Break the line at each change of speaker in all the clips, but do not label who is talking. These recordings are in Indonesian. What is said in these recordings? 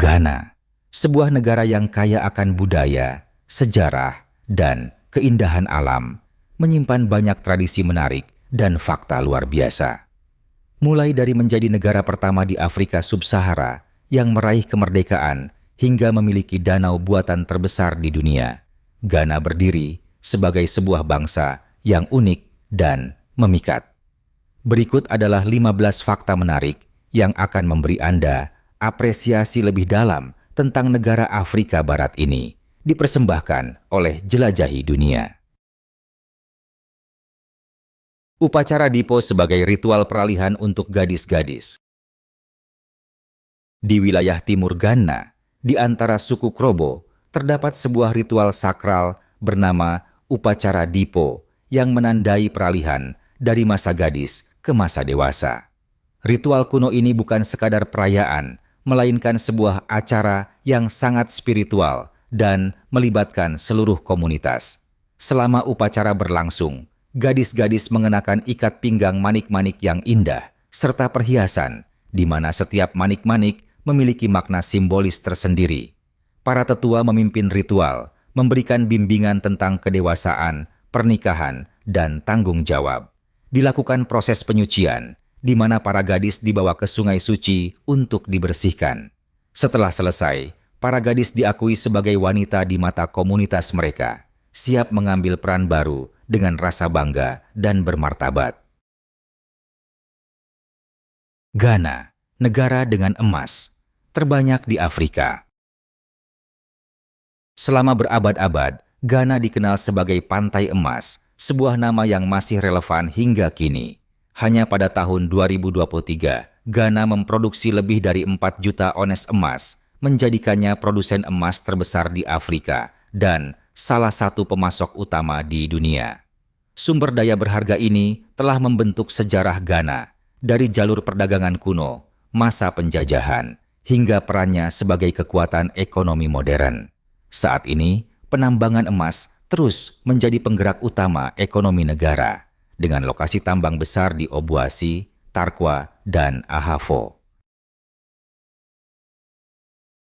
Ghana, sebuah negara yang kaya akan budaya, sejarah, dan keindahan alam, menyimpan banyak tradisi menarik dan fakta luar biasa. Mulai dari menjadi negara pertama di Afrika Sub-Sahara yang meraih kemerdekaan hingga memiliki danau buatan terbesar di dunia, Ghana berdiri sebagai sebuah bangsa yang unik dan memikat. Berikut adalah 15 fakta menarik yang akan memberi Anda apresiasi lebih dalam tentang negara Afrika Barat ini, dipersembahkan oleh Jelajahi Dunia. Upacara Dipo sebagai ritual peralihan untuk gadis-gadis. Di wilayah timur Ghana, di antara suku Krobo, terdapat sebuah ritual sakral bernama Upacara Dipo yang menandai peralihan dari masa gadis ke masa dewasa. Ritual kuno ini bukan sekadar perayaan, melainkan sebuah acara yang sangat spiritual dan melibatkan seluruh komunitas. Selama upacara berlangsung, gadis-gadis mengenakan ikat pinggang manik-manik yang indah, serta perhiasan, di mana setiap manik-manik memiliki makna simbolis tersendiri. Para tetua memimpin ritual, memberikan bimbingan tentang kedewasaan, pernikahan, dan tanggung jawab. Dilakukan proses penyucian, di mana para gadis dibawa ke sungai suci untuk dibersihkan. Setelah selesai, para gadis diakui sebagai wanita di mata komunitas mereka, siap mengambil peran baru dengan rasa bangga dan bermartabat. Ghana, negara dengan emas, terbanyak di Afrika. Selama berabad-abad, Ghana dikenal sebagai Pantai Emas, sebuah nama yang masih relevan hingga kini. Hanya pada tahun 2023, Ghana memproduksi lebih dari 4 juta ounce emas, menjadikannya produsen emas terbesar di Afrika dan salah satu pemasok utama di dunia. Sumber daya berharga ini telah membentuk sejarah Ghana dari jalur perdagangan kuno, masa penjajahan, hingga perannya sebagai kekuatan ekonomi modern. Saat ini, penambangan emas terus menjadi penggerak utama ekonomi negara, dengan lokasi tambang besar di Obuasi, Tarkwa, dan Ahafo.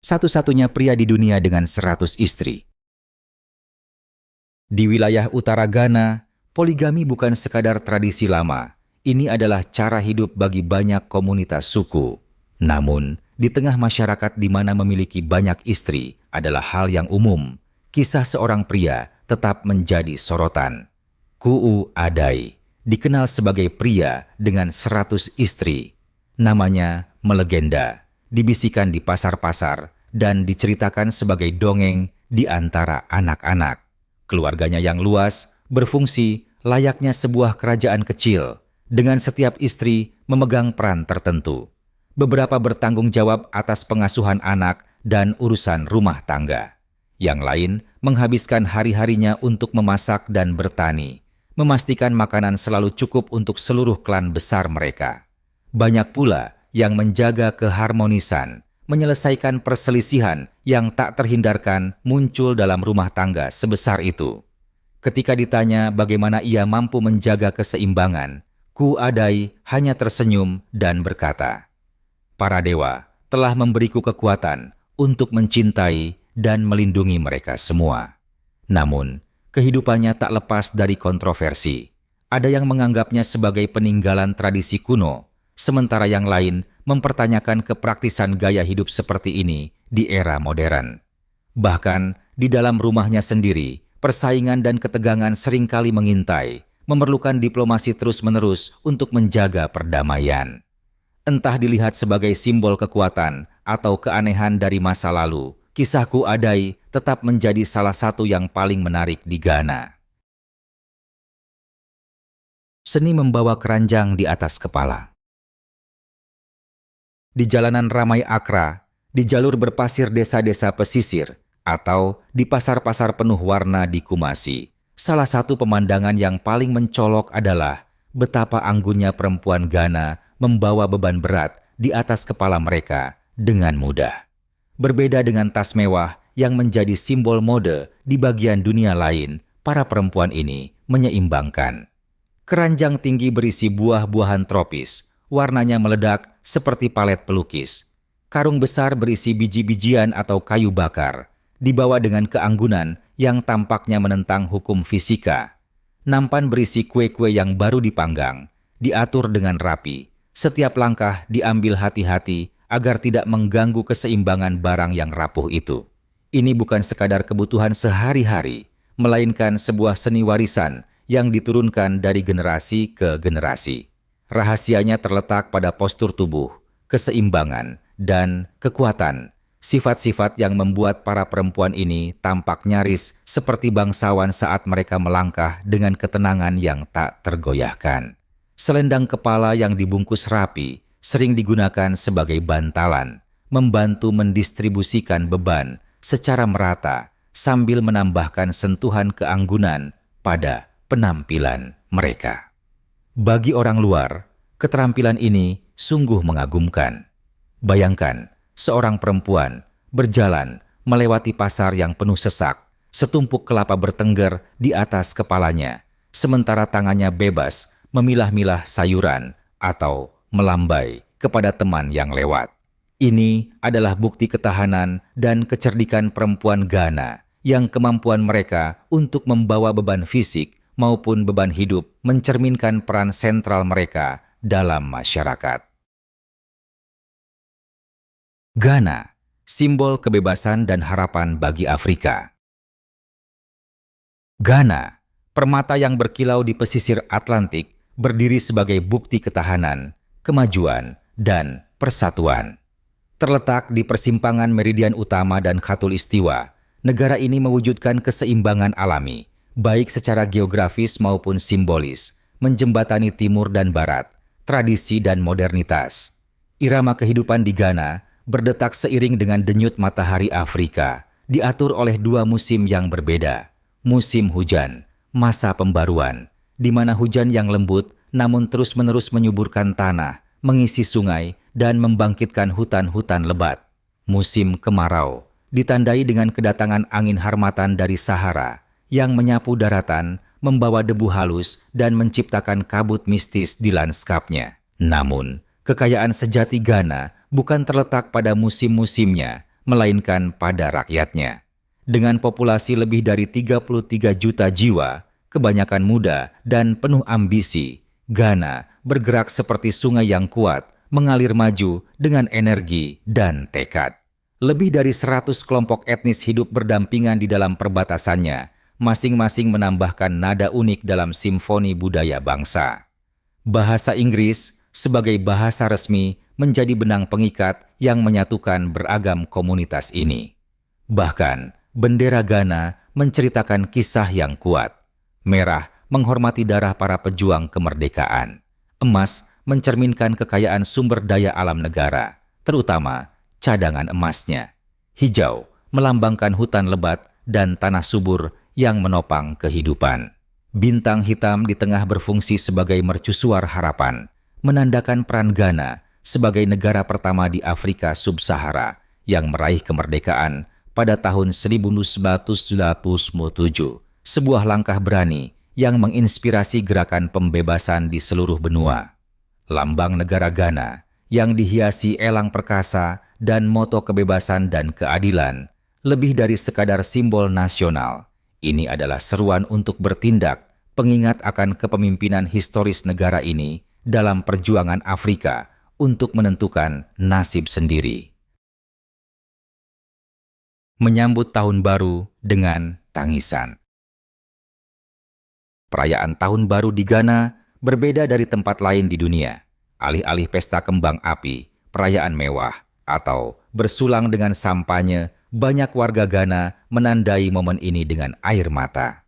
Satu-satunya pria di dunia dengan 100 istri. Di wilayah utara Ghana, poligami bukan sekadar tradisi lama. Ini adalah cara hidup bagi banyak komunitas suku. Namun, di tengah masyarakat di mana memiliki banyak istri adalah hal yang umum. Kisah seorang pria tetap menjadi sorotan. Kuu Adai dikenal sebagai pria dengan 100 istri. Namanya melegenda, dibisikkan di pasar-pasar, dan diceritakan sebagai dongeng di antara anak-anak. Keluarganya yang luas berfungsi layaknya sebuah kerajaan kecil, dengan setiap istri memegang peran tertentu. Beberapa bertanggung jawab atas pengasuhan anak dan urusan rumah tangga. Yang lain menghabiskan hari-harinya untuk memasak dan bertani, memastikan makanan selalu cukup untuk seluruh klan besar mereka. Banyak pula yang menjaga keharmonisan, menyelesaikan perselisihan yang tak terhindarkan muncul dalam rumah tangga sebesar itu. Ketika ditanya bagaimana ia mampu menjaga keseimbangan, Kuu Adai hanya tersenyum dan berkata, "Para dewa telah memberiku kekuatan untuk mencintai dan melindungi mereka semua." Namun, kehidupannya tak lepas dari kontroversi. Ada yang menganggapnya sebagai peninggalan tradisi kuno, sementara yang lain mempertanyakan kepraktisan gaya hidup seperti ini di era modern. Bahkan, di dalam rumahnya sendiri, persaingan dan ketegangan seringkali mengintai, memerlukan diplomasi terus-menerus untuk menjaga perdamaian. Entah dilihat sebagai simbol kekuatan atau keanehan dari masa lalu, kisah Kuu Adai tetap menjadi salah satu yang paling menarik di Ghana. Seni membawa keranjang di atas kepala. Di jalanan ramai Accra, di jalur berpasir desa-desa pesisir, atau di pasar-pasar penuh warna di Kumasi, salah satu pemandangan yang paling mencolok adalah betapa anggunnya perempuan Ghana membawa beban berat di atas kepala mereka dengan mudah. Berbeda dengan tas mewah yang menjadi simbol mode di bagian dunia lain, para perempuan ini menyeimbangkan. Keranjang tinggi berisi buah-buahan tropis, warnanya meledak seperti palet pelukis. Karung besar berisi biji-bijian atau kayu bakar, dibawa dengan keanggunan yang tampaknya menentang hukum fisika. Nampan berisi kue-kue yang baru dipanggang, diatur dengan rapi. Setiap langkah diambil hati-hati agar tidak mengganggu keseimbangan barang yang rapuh itu. Ini bukan sekadar kebutuhan sehari-hari, melainkan sebuah seni warisan yang diturunkan dari generasi ke generasi. Rahasianya terletak pada postur tubuh, keseimbangan, dan kekuatan. Sifat-sifat yang membuat para perempuan ini tampak nyaris seperti bangsawan saat mereka melangkah dengan ketenangan yang tak tergoyahkan. Selendang kepala yang dibungkus rapi sering digunakan sebagai bantalan, membantu mendistribusikan beban secara merata sambil menambahkan sentuhan keanggunan pada penampilan mereka. Bagi orang luar, keterampilan ini sungguh mengagumkan. Bayangkan, seorang perempuan berjalan melewati pasar yang penuh sesak, setumpuk kelapa bertengger di atas kepalanya, sementara tangannya bebas memilah-milah sayuran atau melambai kepada teman yang lewat. Ini adalah bukti ketahanan dan kecerdikan perempuan Ghana yang kemampuan mereka untuk membawa beban fisik maupun beban hidup mencerminkan peran sentral mereka dalam masyarakat. Ghana, simbol kebebasan dan harapan bagi Afrika. Ghana, permata yang berkilau di pesisir Atlantik, berdiri sebagai bukti ketahanan, kemajuan, dan persatuan. Terletak di persimpangan meridian utama dan khatulistiwa, negara ini mewujudkan keseimbangan alami, baik secara geografis maupun simbolis, menjembatani timur dan barat, tradisi dan modernitas. Irama kehidupan di Ghana berdetak seiring dengan denyut matahari Afrika, diatur oleh dua musim yang berbeda, musim hujan, masa pembaruan, di mana hujan yang lembut namun terus-menerus menyuburkan tanah, mengisi sungai, dan membangkitkan hutan-hutan lebat. Musim kemarau ditandai dengan kedatangan angin harmatan dari Sahara yang menyapu daratan, membawa debu halus, dan menciptakan kabut mistis di lanskapnya. Namun, kekayaan sejati Ghana bukan terletak pada musim-musimnya, melainkan pada rakyatnya. Dengan populasi lebih dari 33 juta jiwa, kebanyakan muda dan penuh ambisi, Ghana bergerak seperti sungai yang kuat, mengalir maju dengan energi dan tekad. Lebih dari 100 kelompok etnis hidup berdampingan di dalam perbatasannya, masing-masing menambahkan nada unik dalam simfoni budaya bangsa. Bahasa Inggris sebagai bahasa resmi menjadi benang pengikat yang menyatukan beragam komunitas ini. Bahkan, bendera Ghana menceritakan kisah yang kuat. Merah menghormati darah para pejuang kemerdekaan. Emas mencerminkan kekayaan sumber daya alam negara, terutama cadangan emasnya. Hijau melambangkan hutan lebat dan tanah subur yang menopang kehidupan. Bintang hitam di tengah berfungsi sebagai mercusuar harapan, menandakan peran Ghana sebagai negara pertama di Afrika Sub-Sahara yang meraih kemerdekaan pada tahun 1997, sebuah langkah berani yang menginspirasi gerakan pembebasan di seluruh benua. Lambang negara Ghana yang dihiasi elang perkasa dan moto kebebasan dan keadilan, lebih dari sekadar simbol nasional. Ini adalah seruan untuk bertindak, pengingat akan kepemimpinan historis negara ini dalam perjuangan Afrika untuk menentukan nasib sendiri. Menyambut Tahun Baru dengan tangisan. Perayaan Tahun Baru di Ghana berbeda dari tempat lain di dunia. Alih-alih pesta kembang api, perayaan mewah, atau bersulang dengan sampanye, banyak warga Ghana menandai momen ini dengan air mata.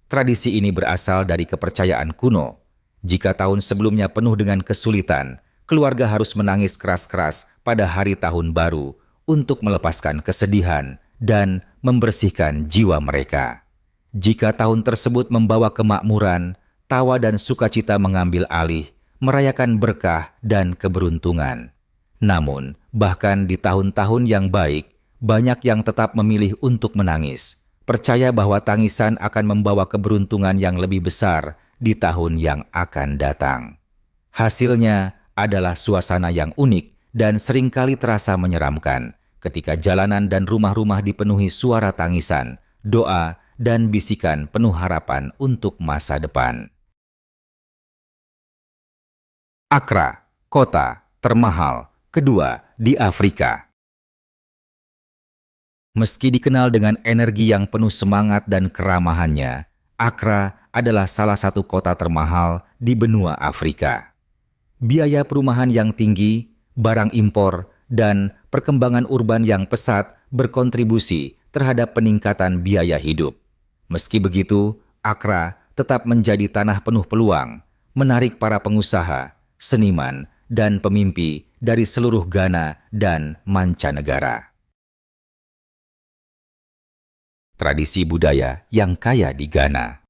Tradisi ini berasal dari kepercayaan kuno. Jika tahun sebelumnya penuh dengan kesulitan, keluarga harus menangis keras-keras pada hari Tahun Baru untuk melepaskan kesedihan dan membersihkan jiwa mereka. Jika tahun tersebut membawa kemakmuran, tawa dan sukacita mengambil alih, merayakan berkah dan keberuntungan. Namun, bahkan di tahun-tahun yang baik, banyak yang tetap memilih untuk menangis, percaya bahwa tangisan akan membawa keberuntungan yang lebih besar di tahun yang akan datang. Hasilnya adalah suasana yang unik dan seringkali terasa menyeramkan ketika jalanan dan rumah-rumah dipenuhi suara tangisan, doa, dan bisikan penuh harapan untuk masa depan. Accra, kota termahal kedua di Afrika. Meski dikenal dengan energi yang penuh semangat dan keramahannya, Accra adalah salah satu kota termahal di benua Afrika. Biaya perumahan yang tinggi, barang impor, dan perkembangan urban yang pesat berkontribusi terhadap peningkatan biaya hidup. Meski begitu, Accra tetap menjadi tanah penuh peluang, menarik para pengusaha, seniman, dan pemimpi dari seluruh Ghana dan mancanegara. Tradisi budaya yang kaya di Ghana.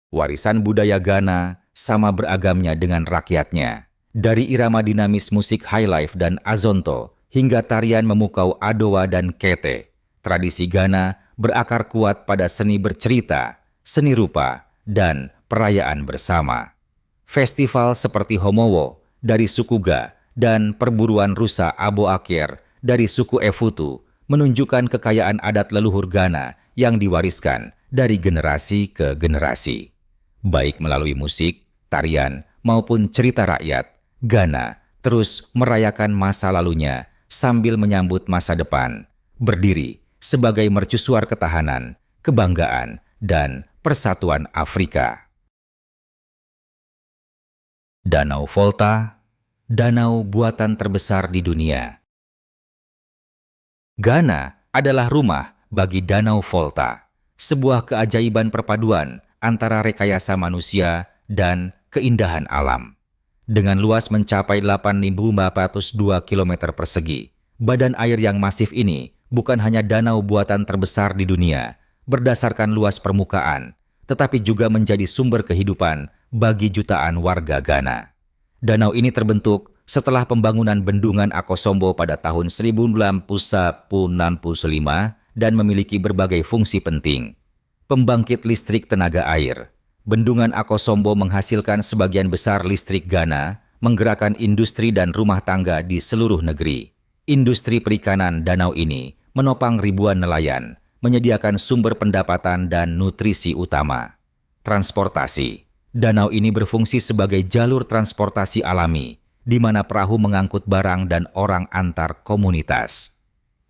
Warisan budaya Ghana sama beragamnya dengan rakyatnya. Dari irama dinamis musik highlife dan azonto hingga tarian memukau adowa dan kete, tradisi Ghana berakar kuat pada seni bercerita, seni rupa, dan perayaan bersama. Festival seperti Homowo dari suku Ga dan perburuan rusa Abo Aker dari suku Efutu menunjukkan kekayaan adat leluhur Ghana yang diwariskan dari generasi ke generasi. Baik melalui musik, tarian, maupun cerita rakyat, Ghana terus merayakan masa lalunya sambil menyambut masa depan, berdiri sebagai mercusuar ketahanan, kebanggaan, dan persatuan Afrika. Danau Volta, danau buatan terbesar di dunia. Ghana adalah rumah bagi Danau Volta, sebuah keajaiban perpaduan antara rekayasa manusia dan keindahan alam. Dengan luas mencapai 8.402 km persegi, badan air yang masif ini bukan hanya danau buatan terbesar di dunia berdasarkan luas permukaan, tetapi juga menjadi sumber kehidupan bagi jutaan warga Ghana. Danau ini terbentuk setelah pembangunan bendungan Akosombo pada tahun 1965 dan memiliki berbagai fungsi penting. Pembangkit listrik tenaga air. Bendungan Akosombo menghasilkan sebagian besar listrik Ghana, menggerakkan industri dan rumah tangga di seluruh negeri. Industri perikanan danau ini menopang ribuan nelayan, menyediakan sumber pendapatan dan nutrisi utama. Transportasi. Danau ini berfungsi sebagai jalur transportasi alami, di mana perahu mengangkut barang dan orang antar komunitas.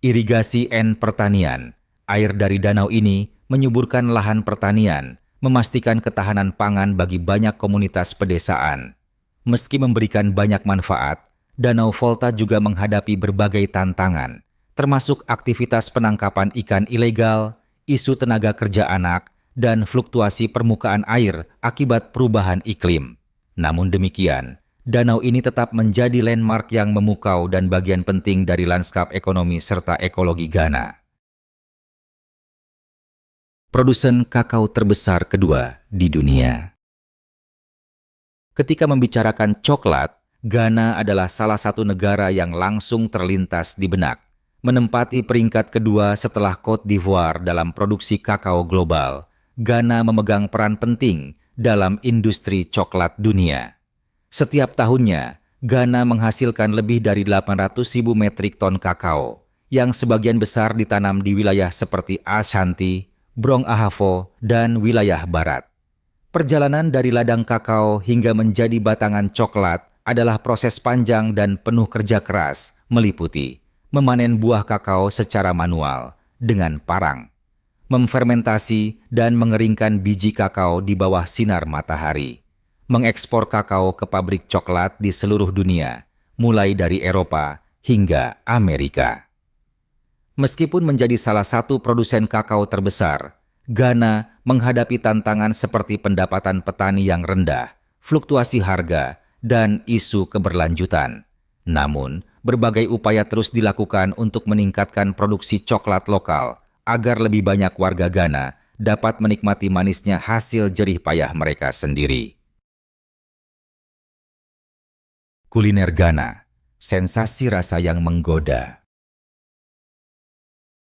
Irigasi dan pertanian. Air dari danau ini menyuburkan lahan pertanian, memastikan ketahanan pangan bagi banyak komunitas pedesaan. Meski memberikan banyak manfaat, Danau Volta juga menghadapi berbagai tantangan, termasuk aktivitas penangkapan ikan ilegal, isu tenaga kerja anak, dan fluktuasi permukaan air akibat perubahan iklim. Namun demikian, danau ini tetap menjadi landmark yang memukau dan bagian penting dari lanskap ekonomi serta ekologi Ghana. Produsen kakao terbesar kedua di dunia. Ketika membicarakan coklat, Ghana adalah salah satu negara yang langsung terlintas di benak, menempati peringkat kedua setelah Cote d'Ivoire dalam produksi kakao global. Ghana memegang peran penting dalam industri coklat dunia. Setiap tahunnya, Ghana menghasilkan lebih dari 800.000 metrik ton kakao, yang sebagian besar ditanam di wilayah seperti Ashanti, Brong Ahafo, dan wilayah barat. Perjalanan dari ladang kakao hingga menjadi batangan coklat adalah proses panjang dan penuh kerja keras, meliputi memanen buah kakao secara manual dengan parang, memfermentasi dan mengeringkan biji kakao di bawah sinar matahari, mengekspor kakao ke pabrik coklat di seluruh dunia, mulai dari Eropa hingga Amerika. Meskipun menjadi salah satu produsen kakao terbesar, Ghana menghadapi tantangan seperti pendapatan petani yang rendah, fluktuasi harga, dan isu keberlanjutan. Namun, berbagai upaya terus dilakukan untuk meningkatkan produksi coklat lokal, agar lebih banyak warga Ghana dapat menikmati manisnya hasil jerih payah mereka sendiri. Kuliner Ghana, sensasi rasa yang menggoda.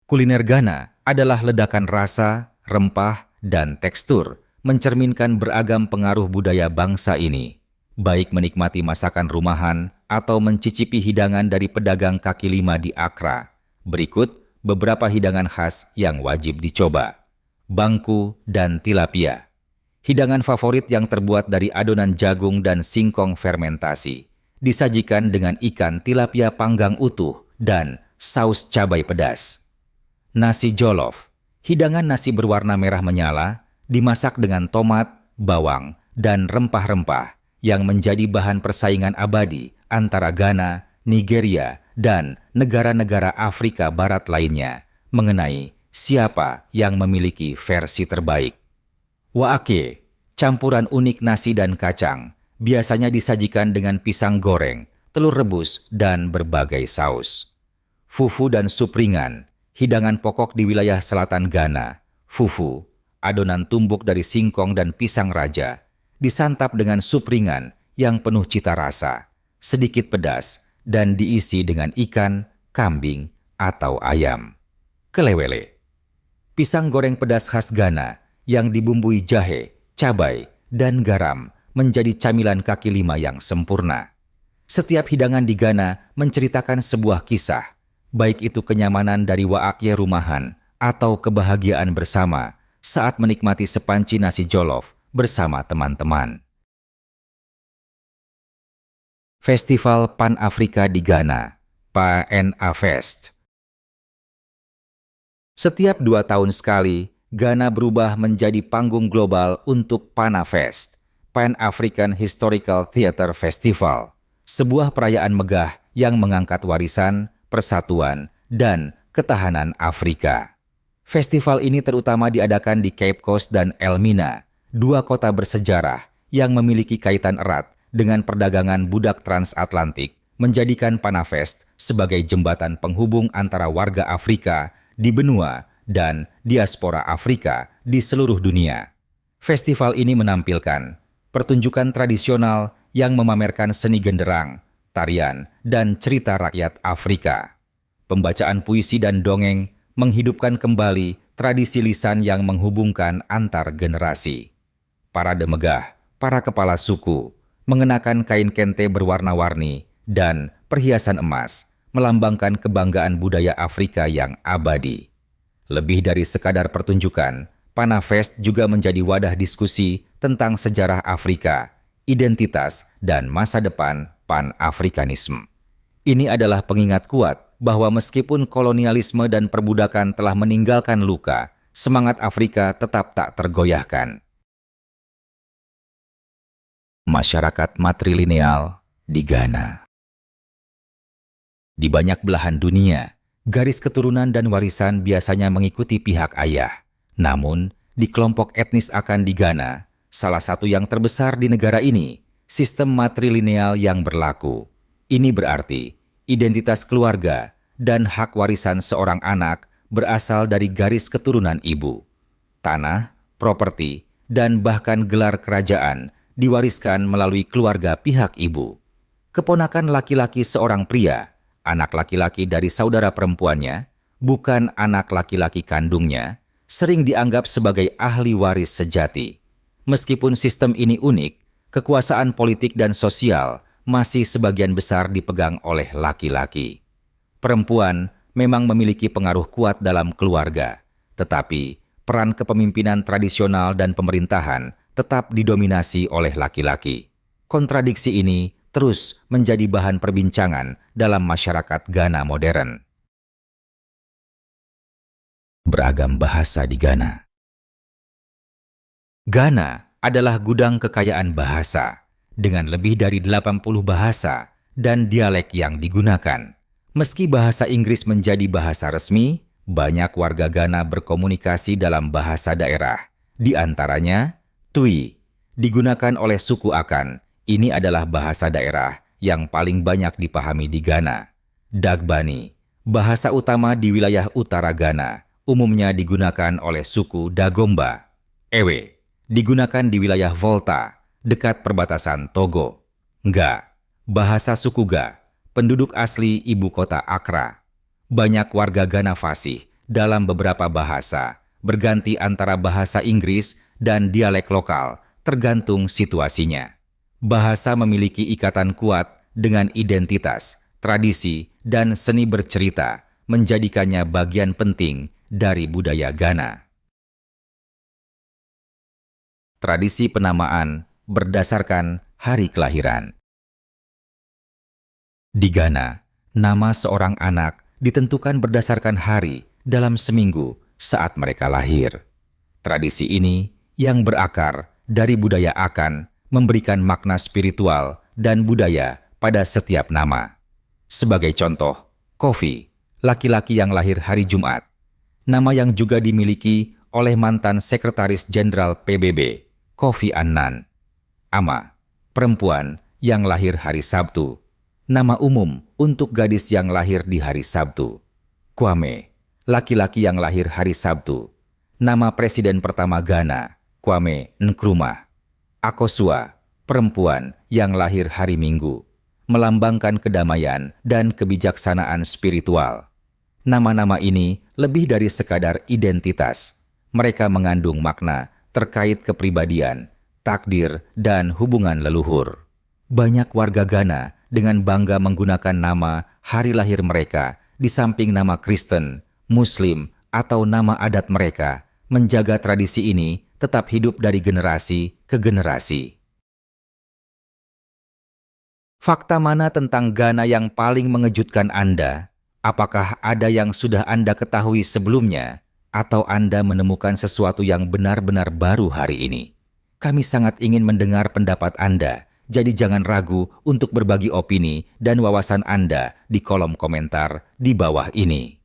Kuliner Ghana adalah ledakan rasa, rempah, dan tekstur, mencerminkan beragam pengaruh budaya bangsa ini. baik menikmati masakan rumahan atau mencicipi hidangan dari pedagang kaki lima di Accra. Berikut beberapa hidangan khas yang wajib dicoba. Bangku dan tilapia. Hidangan favorit yang terbuat dari adonan jagung dan singkong fermentasi. Disajikan dengan ikan tilapia panggang utuh dan saus cabai pedas. Nasi jollof. Hidangan nasi berwarna merah menyala, dimasak dengan tomat, bawang, dan rempah-rempah yang menjadi bahan persaingan abadi antara Ghana, Nigeria, dan negara-negara Afrika Barat lainnya mengenai siapa yang memiliki versi terbaik. Waake, campuran unik nasi dan kacang, biasanya disajikan dengan pisang goreng, telur rebus, dan berbagai saus. Fufu dan sup ringan, hidangan pokok di wilayah selatan Ghana. Fufu, adonan tumbuk dari singkong dan pisang raja, disantap dengan sup ringan yang penuh cita rasa, sedikit pedas, dan diisi dengan ikan, kambing, atau ayam. Kelewele, pisang goreng pedas khas Ghana yang dibumbui jahe, cabai, dan garam menjadi camilan kaki lima yang sempurna. Setiap hidangan di Ghana menceritakan sebuah kisah, baik itu kenyamanan dari waakye rumahan atau kebahagiaan bersama saat menikmati sepanci nasi jollof bersama teman-teman. Festival Pan-Afrika di Ghana, PANAFest. Setiap 2 tahun sekali, Ghana berubah menjadi panggung global untuk PANAFest, Pan-African Historical Theatre Festival, sebuah perayaan megah yang mengangkat warisan, persatuan, dan ketahanan Afrika. Festival ini terutama diadakan di Cape Coast dan Elmina, 2 kota bersejarah yang memiliki kaitan erat dengan perdagangan budak transatlantik, menjadikan PANAFest sebagai jembatan penghubung antara warga Afrika di benua dan diaspora Afrika di seluruh dunia. Festival ini menampilkan pertunjukan tradisional yang memamerkan seni genderang, tarian, dan cerita rakyat Afrika. Pembacaan puisi dan dongeng menghidupkan kembali tradisi lisan yang menghubungkan antar generasi. Parade megah, para kepala suku, mengenakan kain kente berwarna-warni dan perhiasan emas, melambangkan kebanggaan budaya Afrika yang abadi. Lebih dari sekadar pertunjukan, PANAFest juga menjadi wadah diskusi tentang sejarah Afrika, identitas, dan masa depan Pan-Afrikanisme. Ini adalah pengingat kuat bahwa meskipun kolonialisme dan perbudakan telah meninggalkan luka, semangat Afrika tetap tak tergoyahkan. Masyarakat matrilineal di Ghana. Di banyak belahan dunia, garis keturunan dan warisan biasanya mengikuti pihak ayah. Namun, di kelompok etnis Akan di Ghana, salah satu yang terbesar di negara ini, sistem matrilineal yang berlaku. Ini berarti identitas keluarga dan hak warisan seorang anak berasal dari garis keturunan ibu. Tanah, properti, dan bahkan gelar kerajaan diwariskan melalui keluarga pihak ibu. Keponakan laki-laki seorang pria, anak laki-laki dari saudara perempuannya, bukan anak laki-laki kandungnya, sering dianggap sebagai ahli waris sejati. Meskipun sistem ini unik, kekuasaan politik dan sosial masih sebagian besar dipegang oleh laki-laki. Perempuan memang memiliki pengaruh kuat dalam keluarga, tetapi peran kepemimpinan tradisional dan pemerintahan tetap didominasi oleh laki-laki. Kontradiksi ini terus menjadi bahan perbincangan dalam masyarakat Ghana modern. Beragam bahasa di Ghana. Ghana adalah gudang kekayaan bahasa, dengan lebih dari 80 bahasa dan dialek yang digunakan. Meski bahasa Inggris menjadi bahasa resmi, banyak warga Ghana berkomunikasi dalam bahasa daerah. Di antaranya, Twi, digunakan oleh suku Akan. Ini adalah bahasa daerah yang paling banyak dipahami di Ghana. Dagbani, bahasa utama di wilayah utara Ghana, umumnya digunakan oleh suku Dagomba. Ewe, digunakan di wilayah Volta, dekat perbatasan Togo. Nga, bahasa suku Ga, penduduk asli ibu kota Accra. Banyak warga Ghana fasih dalam beberapa bahasa, berganti antara bahasa Inggris dan dialek lokal, tergantung situasinya. Bahasa memiliki ikatan kuat dengan identitas, tradisi, dan seni bercerita, menjadikannya bagian penting dari budaya Ghana. Tradisi penamaan berdasarkan hari kelahiran. Di Ghana, nama seorang anak ditentukan berdasarkan hari dalam seminggu saat mereka lahir. Tradisi ini yang berakar dari budaya Akan memberikan makna spiritual dan budaya pada setiap nama. Sebagai contoh, Kofi, laki-laki yang lahir hari Jumat, nama yang juga dimiliki oleh mantan Sekretaris Jenderal PBB, Kofi Annan. Ama, perempuan yang lahir hari Sabtu, nama umum untuk gadis yang lahir di hari Sabtu. Kwame, laki-laki yang lahir hari Sabtu, nama Presiden pertama Ghana, Kwame Nkrumah. Akosua, perempuan yang lahir hari Minggu, melambangkan kedamaian dan kebijaksanaan spiritual. Nama-nama ini lebih dari sekadar identitas. Mereka mengandung makna terkait kepribadian, takdir, dan hubungan leluhur. Banyak warga Ghana dengan bangga menggunakan nama hari lahir mereka di samping nama Kristen, Muslim, atau nama adat mereka, menjaga tradisi ini tetap hidup dari generasi ke generasi. Fakta mana tentang Ghana yang paling mengejutkan Anda? Apakah ada yang sudah Anda ketahui sebelumnya? Atau Anda menemukan sesuatu yang benar-benar baru hari ini? Kami sangat ingin mendengar pendapat Anda, jadi jangan ragu untuk berbagi opini dan wawasan Anda di kolom komentar di bawah ini.